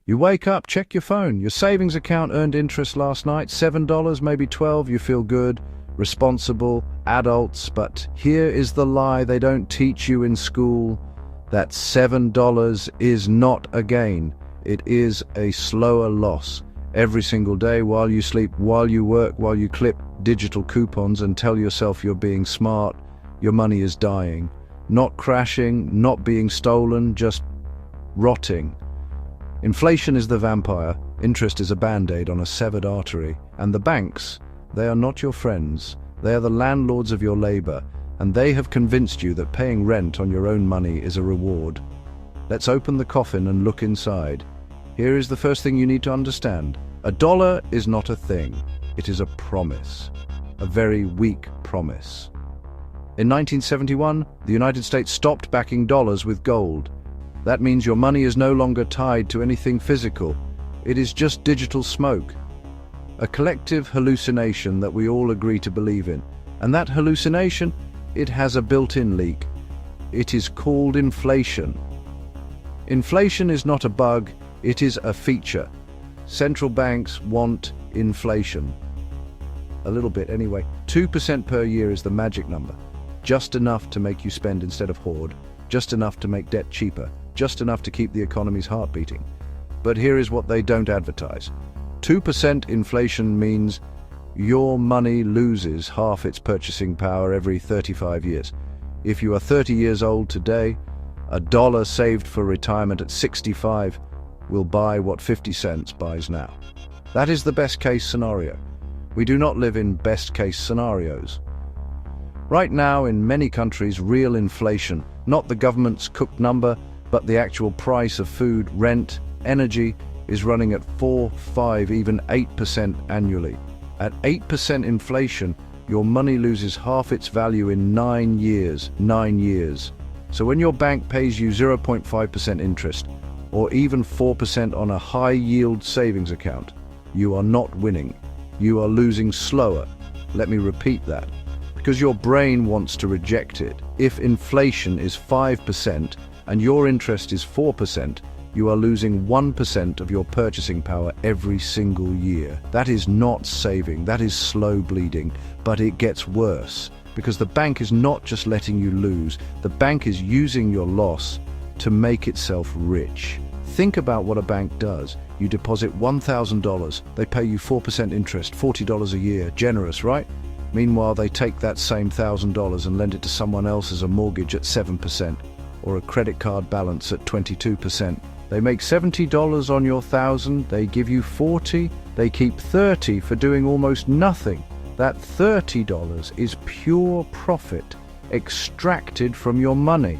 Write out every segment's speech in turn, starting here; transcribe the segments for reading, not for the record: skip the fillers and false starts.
You wake up, check your phone. Your savings account earned interest last night, $7, maybe 12. You feel good, responsible, adults. But here is the lie they don't teach you in school. That $7 is not a gain. It is a slower loss. Every single day, while you sleep, while you work, while you clip digital coupons and tell yourself you're being smart, your money is dying. Not crashing, not being stolen, just rotting. Inflation is the vampire, interest is a band-aid on a severed artery, and the banks, they are not your friends. They are the landlords of your labor, and they have convinced you that paying rent on your own money is a reward. Let's open the coffin and look inside. Here is the first thing you need to understand. A dollar is not a thing. It is a promise. A very weak promise. In 1971, the United States stopped backing dollars with gold. That means your money is no longer tied to anything physical. It is just digital smoke. A collective hallucination that we all agree to believe in. And that hallucination, it has a built-in leak. It is called inflation. Inflation is not a bug, it is a feature. Central banks want inflation. A little bit anyway. 2% per year is the magic number. Just enough to make you spend instead of hoard. Just enough to make debt cheaper. Just enough to keep the economy's heart beating. But here is what they don't advertise. 2% inflation means your money loses half its purchasing power every 35 years. If you are 30 years old today, a dollar saved for retirement at 65 will buy what 50 cents buys now. That is the best case scenario. We do not live in best case scenarios. Right now, in many countries, real inflation, not the government's cooked number, but the actual price of food, rent, energy, is running at 4, 5, even 8% annually. At 8% inflation, your money loses half its value in 9 years. 9 years. So when your bank pays you 0.5% interest, or even 4% on a high-yield savings account, you are not winning. You are losing slower. Let me repeat that. Because your brain wants to reject it. If inflation is 5% and your interest is 4%, you are losing 1% of your purchasing power every single year. That is not saving, that is slow bleeding, but it gets worse. Because the bank is not just letting you lose, the bank is using your loss to make itself rich. Think about what a bank does. You deposit $1,000, they pay you 4% interest, $40 a year. Generous, right? Meanwhile, they take that same $1,000 and lend it to someone else as a mortgage at 7%, or a credit card balance at 22%. They make $70 on your $1,000, they give you $40, they keep $30 for doing almost nothing. That $30 is pure profit, extracted from your money.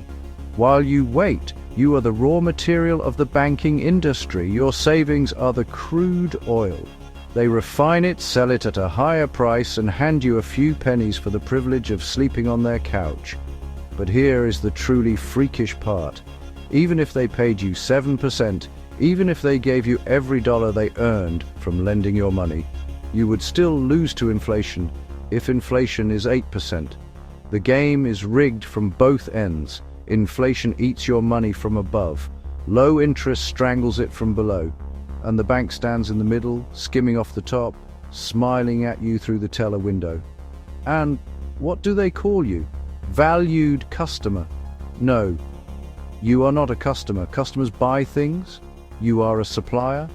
While you wait, you are the raw material of the banking industry. Your savings are the crude oil. They refine it, sell it at a higher price, and hand you a few pennies for the privilege of sleeping on their couch. But here is the truly freakish part. Even if they paid you 7%, even if they gave you every dollar they earned from lending your money, you would still lose to inflation if inflation is 8%. The game is rigged from both ends. Inflation eats your money from above. Low interest strangles it from below. And the bank stands in the middle, skimming off the top, smiling at you through the teller window. And what do they call you? Valued customer. No, you are not a customer. Customers buy things. You are a supplier.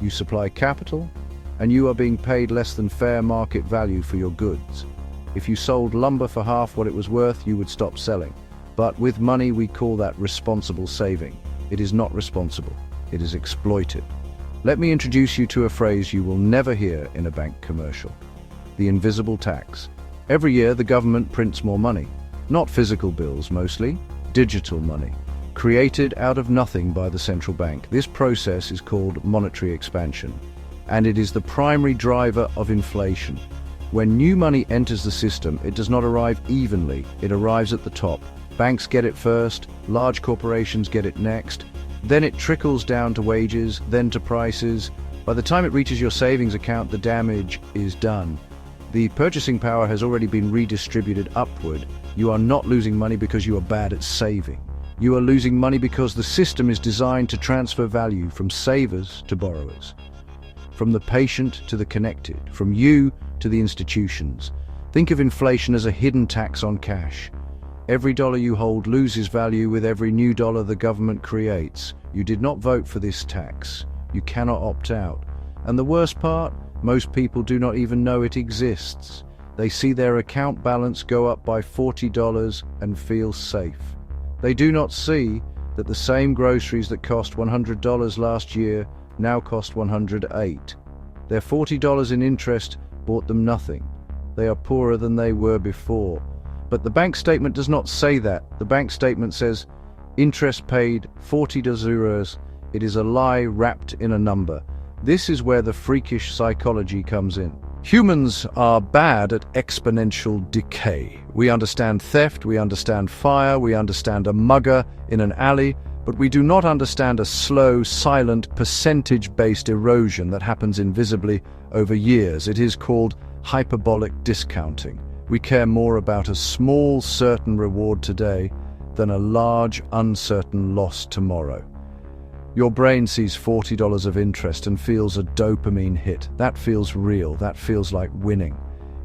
You supply capital. And you are being paid less than fair market value for your goods. If you sold lumber for half what it was worth, you would stop selling. But with money, we call that responsible saving. It is not responsible. It is exploited. Let me introduce you to a phrase you will never hear in a bank commercial. The invisible tax. Every year, the government prints more money. Not physical bills, mostly. Digital money. Created out of nothing by the central bank. This process is called monetary expansion. And it is the primary driver of inflation. When new money enters the system, it does not arrive evenly. It arrives at the top. Banks get it first, large corporations get it next. Then it trickles down to wages, then to prices. By the time it reaches your savings account, the damage is done. The purchasing power has already been redistributed upward. You are not losing money because you are bad at saving. You are losing money because the system is designed to transfer value from savers to borrowers, from the patient to the connected, from you to the institutions. Think of inflation as a hidden tax on cash. Every dollar you hold loses value with every new dollar the government creates. You did not vote for this tax. You cannot opt out. And the worst part? Most people do not even know it exists. They see their account balance go up by $40 and feel safe. They do not see that the same groceries that cost $100 last year now cost $108. Their $40 in interest bought them nothing. They are poorer than they were before. But the bank statement does not say that. The bank statement says, interest paid $40. It is a lie wrapped in a number. This is where the freakish psychology comes in. Humans are bad at exponential decay. We understand theft, we understand fire, we understand a mugger in an alley, but we do not understand a slow, silent, percentage-based erosion that happens invisibly over years. It is called hyperbolic discounting. We care more about a small, certain reward today than a large, uncertain loss tomorrow. Your brain sees $40 of interest and feels a dopamine hit. That feels real. That feels like winning.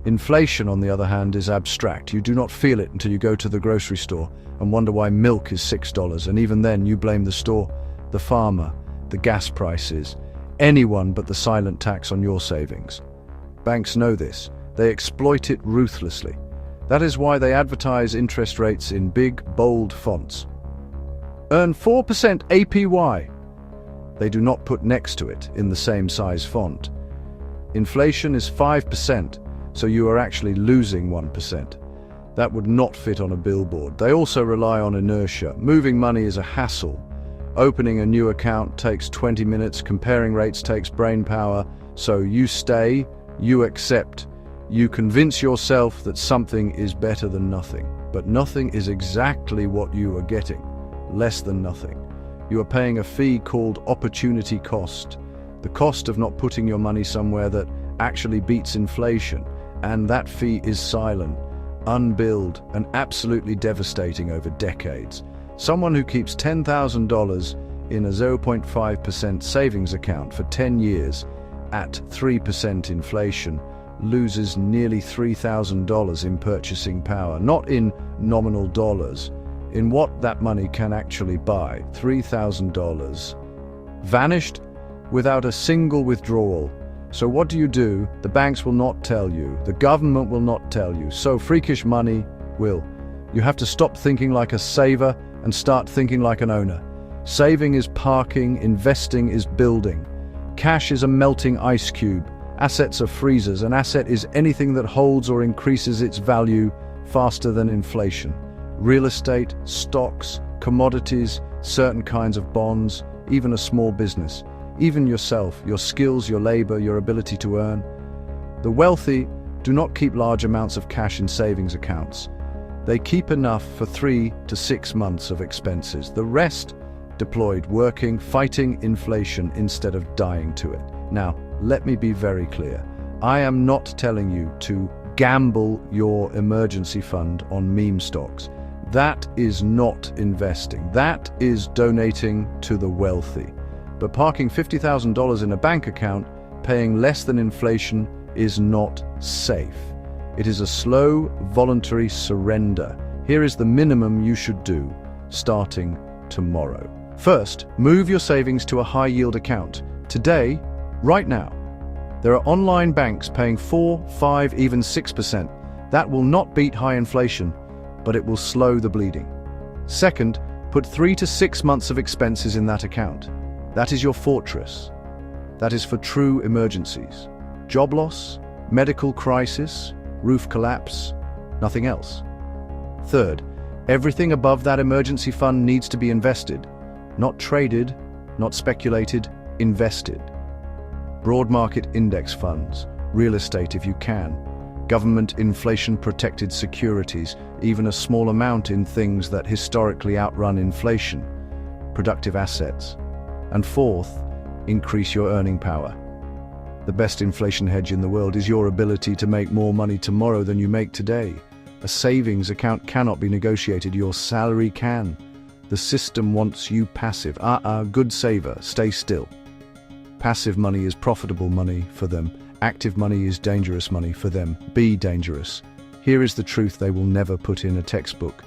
Inflation, on the other hand, is abstract. You do not feel it until you go to the grocery store and wonder why milk is $6, and even then you blame the store, the farmer, the gas prices, anyone but the silent tax on your savings. Banks know this. They exploit it ruthlessly. That is why they advertise interest rates in big, bold fonts. Earn 4% APY. They do not put next to it in the same size font. Inflation is 5%, so you are actually losing 1%. That would not fit on a billboard. They also rely on inertia. Moving money is a hassle. Opening a new account takes 20 minutes, comparing rates takes brain power, so you stay, you accept. You convince yourself that something is better than nothing, but nothing is exactly what you are getting, less than nothing. You are paying a fee called opportunity cost, the cost of not putting your money somewhere that actually beats inflation, and that fee is silent, unbilled, and absolutely devastating over decades. Someone who keeps $10,000 in a 0.5% savings account for 10 years at 3% inflation loses nearly $3,000 in purchasing power, not in nominal dollars, in what that money can actually buy. $3,000 vanished without a single withdrawal. So what do? The banks will not tell you. The government will not tell you. So freakish money will. You have to stop thinking like a saver and start thinking like an owner. Saving is parking, investing is building. Cash is a melting ice cube. Assets are freezers. An asset is anything that holds or increases its value faster than inflation. Real estate, stocks, commodities, certain kinds of bonds, even a small business, even yourself, your skills, your labor, your ability to earn. The wealthy do not keep large amounts of cash in savings accounts. They keep enough for 3 to 6 months of expenses. The rest deployed working, fighting inflation instead of dying to it. Now, let me be very clear. I am not telling you to gamble your emergency fund on meme stocks. That is not investing. That is donating to the wealthy. But parking $50,000 in a bank account, paying less than inflation, is not safe. It is a slow, voluntary surrender. Here is the minimum you should do, starting tomorrow. First, move your savings to a high-yield account. Today, right now. There are online banks paying 4, 5, even 6%. That will not beat high inflation, but it will slow the bleeding. Second, put 3 to 6 months of expenses in that account. That is your fortress. That is for true emergencies. Job loss, medical crisis, roof collapse, nothing else. Third, everything above that emergency fund needs to be invested. Not traded, not speculated, invested. Broad market index funds, real estate if you can, government inflation-protected securities, even a small amount in things that historically outrun inflation, productive assets. And fourth, increase your earning power. The best inflation hedge in the world is your ability to make more money tomorrow than you make today. A savings account cannot be negotiated, your salary can. The system wants you passive. Good saver, stay still. Passive money is profitable money for them. Active money is dangerous money for them. Be dangerous. Here is the truth they will never put in a textbook.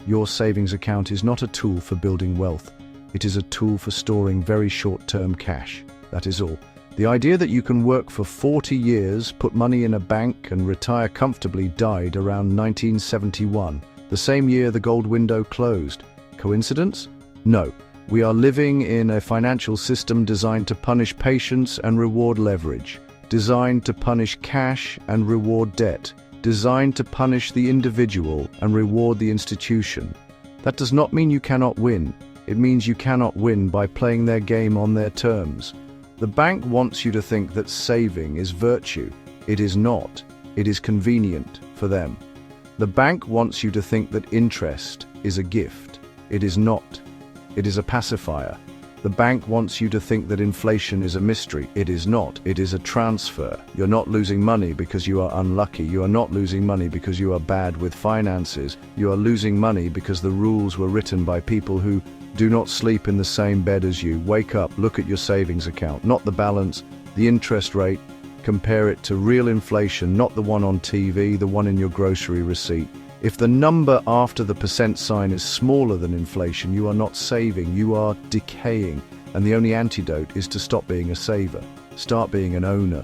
Your savings account is not a tool for building wealth. It is a tool for storing very short-term cash. That is all. The idea that you can work for 40 years, put money in a bank and retire comfortably died around 1971, the same year the gold window closed. Coincidence? No. We are living in a financial system designed to punish patience and reward leverage, designed to punish cash and reward debt, designed to punish the individual and reward the institution. That does not mean you cannot win. It means you cannot win by playing their game on their terms. The bank wants you to think that saving is virtue. It is not. It is convenient for them. The bank wants you to think that interest is a gift. It is not. It is a pacifier. The bank wants you to think that inflation is a mystery. It is not. It is a transfer. You're not losing money because you are unlucky. You are not losing money because you are bad with finances. You are losing money because the rules were written by people who do not sleep in the same bed as you. Wake up, look at your savings account, not the balance, the interest rate. Compare it to real inflation, not the one on TV, the one in your grocery receipt. If the number after the percent sign is smaller than inflation, you are not saving, you are decaying. And the only antidote is to stop being a saver. Start being an owner.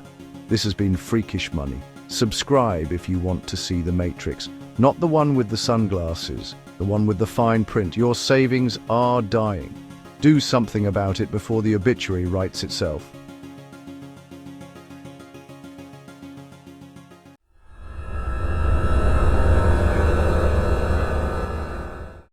This has been Freakish Money. Subscribe if you want to see the matrix. Not the one with the sunglasses, the one with the fine print. Your savings are dying. Do something about it before the obituary writes itself.